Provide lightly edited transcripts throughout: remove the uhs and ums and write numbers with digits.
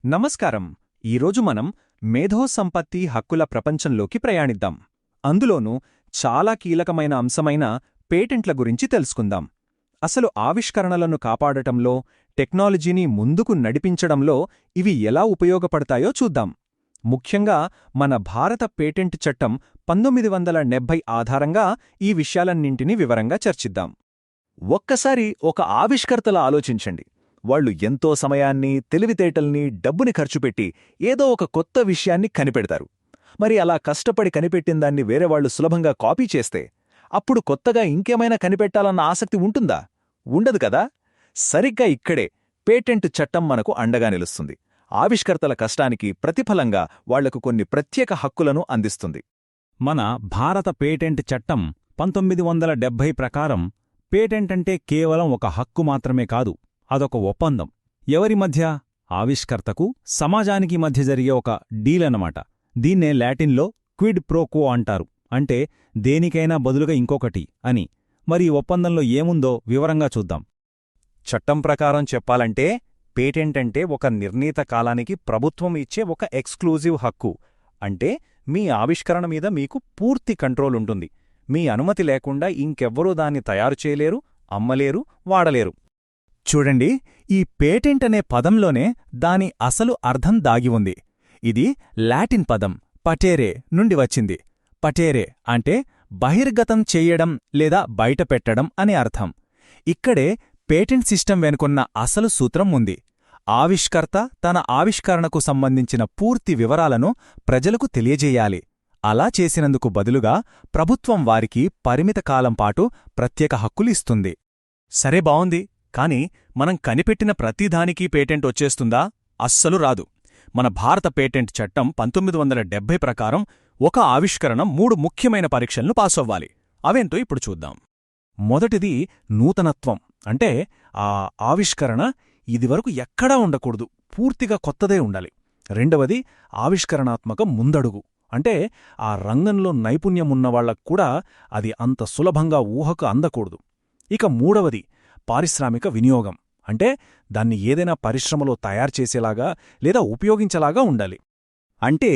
నమస్కారం. ఈరోజు మనం మేధో సంపత్తి హక్కుల ప్రపంచంలోకి ప్రయాణిద్దాం. అందులోనూ చాలా కీలకమైన అంశమైన పేటెంట్ల గురించి తెలుసుకుందాం. అసలు ఆవిష్కరణలను కాపాడటంలో, టెక్నాలజీని ముందుకు నడిపించడంలో ఇవి ఎలా ఉపయోగపడతాయో చూద్దాం. ముఖ్యంగా మన భారత పేటెంట్ చట్టం 1970 ఆధారంగా ఈ విషయాలన్నింటినీ వివరంగా చర్చిద్దాం. ఒక్కసారి ఒక ఆవిష్కర్తలా ఆలోచించండి. వాళ్లు ఎంతో సమయాన్ని, తెలివితేటల్ని, డబ్బుని ఖర్చుపెట్టి ఏదో ఒక కొత్త విషయాన్ని కనిపెడతారు. మరి అలా కష్టపడి కనిపెట్టిందాన్ని వేరేవాళ్లు సులభంగా కాపీ చేస్తే అప్పుడు కొత్తగా ఇంకేమైనా కనిపెట్టాలన్న ఆసక్తి ఉంటుందా? ఉండదు కదా. సరిగ్గా ఇక్కడే పేటెంట్ చట్టం మనకు అండగా నిలుస్తుంది. ఆవిష్కర్తల కష్టానికి ప్రతిఫలంగా వాళ్లకు కొన్ని ప్రత్యేక హక్కులను అందిస్తుంది. మన భారత పేటెంట్ చట్టం 1970 ప్రకారం పేటెంట్ అంటే కేవలం ఒక హక్కు మాత్రమే కాదు, అదొక ఒప్పందం. ఎవరి మధ్య? ఆవిష్కర్తకు, సమాజానికి మధ్య జరిగే ఒక డీల్ అన్నమాట. దీన్నే లాటిన్లో క్విడ్ ప్రో క్వో అంటారు. అంటే దేనికైనా బదులుగా ఇంకొకటి అని. మరి ఈ ఒప్పందంలో ఏముందో వివరంగా చూద్దాం. చట్టం ప్రకారం చెప్పాలంటే పేటెంట్ అంటే ఒక నిర్ణీత కాలానికి ప్రభుత్వం ఇచ్చే ఒక ఎక్స్క్లూజివ్ హక్కు. అంటే మీ ఆవిష్కరణ మీద మీకు పూర్తి కంట్రోల్ ఉంటుంది. మీ అనుమతి లేకుండా ఇంకెవ్వరూ దాన్ని తయారు చేయలేరు, అమ్మలేరు, వాడలేరు. చూడండి, ఈ పేటెంట్ అనే పదంలోనే దాని అసలు అర్థం దాగి ఉంది. ఇది లాటిన్ పదం పటేరే నుండి వచ్చింది. పటేరే అంటే బహిర్గతం చెయ్యడం లేదా బయటపెట్టడం అనే అర్థం. ఇక్కడే పేటెంట్ సిస్టమ్ వెనుకున్న అసలు సూత్రం ఉంది. ఆవిష్కర్త తన ఆవిష్కరణకు సంబంధించిన పూర్తి వివరాలను ప్రజలకు తెలియజేయాలి. అలా చేసినందుకు బదులుగా ప్రభుత్వం వారికి పరిమిత కాలం పాటు ప్రత్యేక హక్కులిస్తుంది. సరే, బావుంది. కాని మనం కనిపెట్టిన ప్రతిదానికీ పేటెంట్ వచ్చేస్తుందా? అస్సలు రాదు. మన భారత పేటెంట్ చట్టం 1970 ప్రకారం ఒక ఆవిష్కరణ 3 ముఖ్యమైన పరీక్షలను పాసవ్వాలి. అవేంటో ఇప్పుడు చూద్దాం. మొదటిది నూతనత్వం. అంటే ఆ ఆవిష్కరణ ఇదివరకు ఎక్కడా ఉండకూడదు, పూర్తిగా కొత్తదే ఉండాలి. రెండవది ఆవిష్కరణాత్మక ముందడుగు. అంటే ఆ రంగంలో నైపుణ్యమున్నవాళ్లక్కూడా అది అంత సులభంగా ఊహకు అందకూడదు. ఇక మూడవది పారిశ్రామిక వినియోగం. అంటే దాన్ని ఏదైనా పరిశ్రమలో తయారుచేసేలాగా లేదా ఉపయోగించేలాగా ఉండాలి. అంటే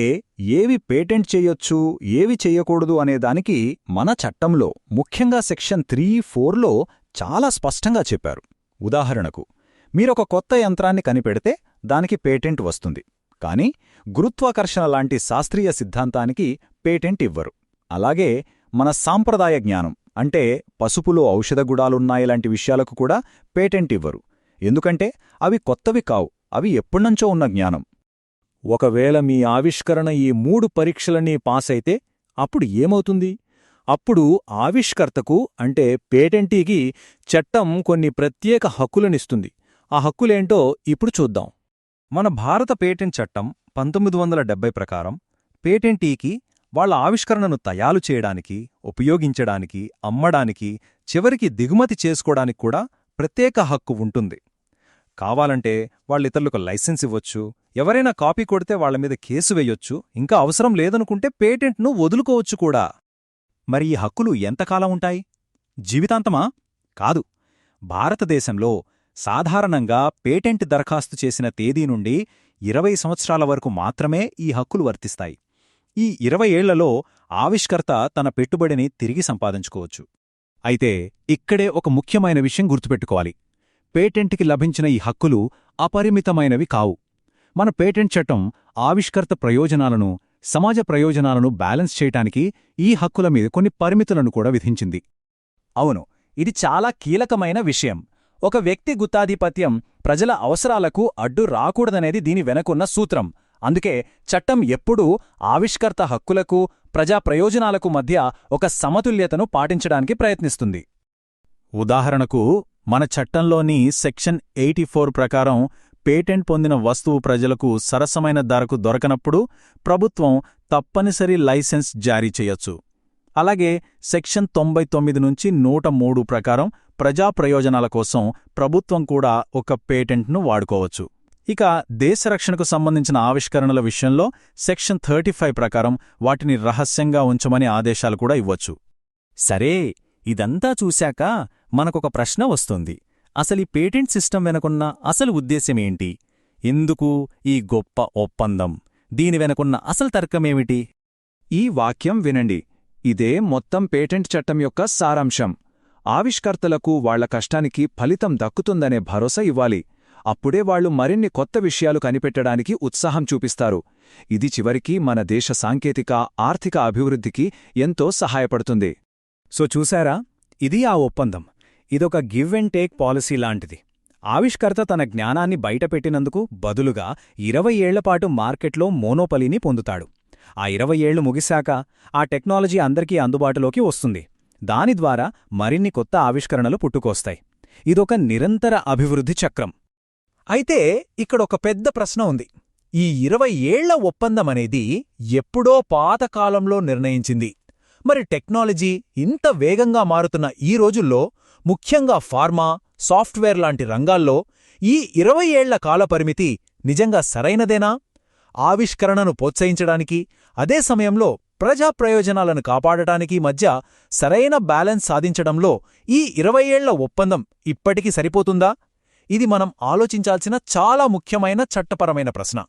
ఏవి పేటెంట్ చెయ్యొచ్చు, ఏవి చెయ్యకూడదు అనేదానికి మన చట్టంలో ముఖ్యంగా సెక్షన్ 3(4)లో చాలా స్పష్టంగా చెప్పారు. ఉదాహరణకు, మీరొక కొత్త యంత్రాన్ని కనిపెడితే దానికి పేటెంట్ వస్తుంది. కాని గురుత్వాకర్షణ లాంటి శాస్త్రీయ సిద్ధాంతానికి పేటెంట్ ఇవ్వరు. అలాగే మన సాంప్రదాయ జ్ఞానం అంటే పసుపులో ఔషధ గుణాలున్నాయిలాంటి విషయాలకు కూడా పేటెంట్ ఇవ్వరు. ఎందుకంటే అవి కొత్తవి కావు, అవి ఎప్పుడ్నుంచో ఉన్న జ్ఞానం. ఒకవేళ మీ ఆవిష్కరణ ఈ 3 పరీక్షలనీ పాసైతే అప్పుడు ఏమవుతుంది? అప్పుడు ఆవిష్కర్తకు అంటే పేటెంటీకి చట్టం కొన్ని ప్రత్యేక హక్కులనిస్తుంది. ఆ హక్కులేంటో ఇప్పుడు చూద్దాం. మన భారత పేటెంట్ చట్టం 1970 ప్రకారం పేటెంటీకి వాళ్ల ఆవిష్కరణను తయారు చేయడానికి, ఉపయోగించడానికి, అమ్మడానికి, చివరికి దిగుమతి చేసుకోవడానికి కూడా ప్రత్యేక హక్కు ఉంటుంది. కావాలంటే వాళ్ళితరులకు లైసెన్స్ ఇవ్వొచ్చు, ఎవరైనా కాపీ కొడితే వాళ్లమీద కేసు వెయ్యొచ్చు, ఇంకా అవసరం లేదనుకుంటే పేటెంట్ను వదులుకోవచ్చు కూడా. మరి ఈ హక్కులు ఎంతకాలం ఉంటాయి? జీవితాంతమా? కాదు. భారతదేశంలో సాధారణంగా పేటెంట్ దరఖాస్తు చేసిన తేదీ నుండి 20 సంవత్సరాల వరకు మాత్రమే ఈ హక్కులు వర్తిస్తాయి. ఈ 20 ఏళ్లలో ఆవిష్కర్త తన పెట్టుబడిని తిరిగి సంపాదించుకోవచ్చు. అయితే ఇక్కడే ఒక ముఖ్యమైన విషయం గుర్తుపెట్టుకోవాలి. పేటెంట్కి లభించిన ఈ హక్కులు అపరిమితమైనవి కావు. మన పేటెంట్ చట్టం ఆవిష్కర్త ప్రయోజనాలను, సమాజ ప్రయోజనాలను బ్యాలెన్స్ చేయటానికి ఈ హక్కుల మీద కొన్ని పరిమితులను కూడా విధించింది. అవును, ఇది చాలా కీలకమైన విషయం. ఒక వ్యక్తి గుత్తాధిపత్యం ప్రజల అవసరాలకు అడ్డు రాకూడదనేది దీని వెనకున్న సూత్రం. అందుకే చట్టం ఎప్పుడూ ఆవిష్కర్త హక్కులకు, ప్రజా ప్రయోజనాలకు మధ్య ఒక సమతుల్యతను పాటించడానికి ప్రయత్నిస్తుంది. ఉదాహరణకు, మన చట్టంలోని సెక్షన్ 84 ప్రకారం పేటెంట్ పొందిన వస్తువు ప్రజలకు సరసమైన ధరకు దొరకనప్పుడు ప్రభుత్వం తప్పనిసరి లైసెన్స్ జారీ చేయొచ్చు. అలాగే సెక్షన్ 99 నుంచి 103 ప్రకారం ప్రజా ప్రయోజనాల కోసం ప్రభుత్వం కూడా ఒక పేటెంట్ను వాడుకోవచ్చు. ఇక దేశరక్షణకు సంబంధించిన ఆవిష్కరణల విషయంలో సెక్షన్ 35 ప్రకారం వాటిని రహస్యంగా ఉంచమని ఆదేశాలు కూడా ఇవ్వచ్చు. సరే, ఇదంతా చూశాక మనకొక ప్రశ్న వస్తుంది. అసలీ పేటెంట్ సిస్టమ్ వెనుకున్న అసలు ఉద్దేశ్యమేంటి? ఎందుకు ఈ గొప్ప ఒప్పందం? దీని వెనకున్న అసలు తర్కమేమిటి? ఈ వాక్యం వినండి. ఇదే మొత్తం పేటెంట్ చట్టం యొక్క సారాంశం. ఆవిష్కర్తలకు వాళ్ల కష్టానికి ఫలితం దక్కుతుందనే భరోసా ఇవ్వాలి. అప్పుడే వాళ్లు మరిన్ని కొత్త విషయాలు కనిపెట్టడానికి ఉత్సాహం చూపిస్తారు. ఇది చివరికి మన దేశ సాంకేతిక, ఆర్థిక అభివృద్ధికి ఎంతో సహాయపడుతుంది. సో చూశారా, ఇది ఆ ఒప్పందం. ఇదొక గివ్ అండ్ టేక్ పాలసీ లాంటిది. ఆవిష్కర్త తన జ్ఞానాన్ని బయటపెట్టినందుకు బదులుగా 20 ఏళ్లపాటు మార్కెట్లో మోనోపలీని పొందుతాడు. ఆ 20 ఏళ్లు ముగిశాక ఆ టెక్నాలజీ అందరికీ అందుబాటులోకి వస్తుంది. దాని ద్వారా మరిన్ని కొత్త ఆవిష్కరణలు పుట్టుకొస్తాయి. ఇదొక నిరంతర అభివృద్ధి చక్రం. అయితే ఇక్కడొక పెద్ద ప్రశ్న ఉంది. ఈ 20 ఏళ్ల ఒప్పందమనేది ఎప్పుడో పాతకాలంలో నిర్ణయించింది. మరి టెక్నాలజీ ఇంత వేగంగా మారుతున్న ఈ రోజుల్లో, ముఖ్యంగా ఫార్మా, సాఫ్ట్వేర్ లాంటి రంగాల్లో ఈ 20 ఏళ్ల కాలపరిమితి నిజంగా సరైనదేనా? ఆవిష్కరణను ప్రోత్సహించడానికి, అదే సమయంలో ప్రజా ప్రయోజనాలను కాపాడటానికి మధ్య సరైన బ్యాలెన్స్ సాధించడంలో ఈ 20 ఏళ్ల ఒప్పందం ఇప్పటికీ సరిపోతుందా? ఇది మనం ఆలోచించాల్సిన చాలా ముఖ్యమైన చట్టపరమైన ప్రశ్న.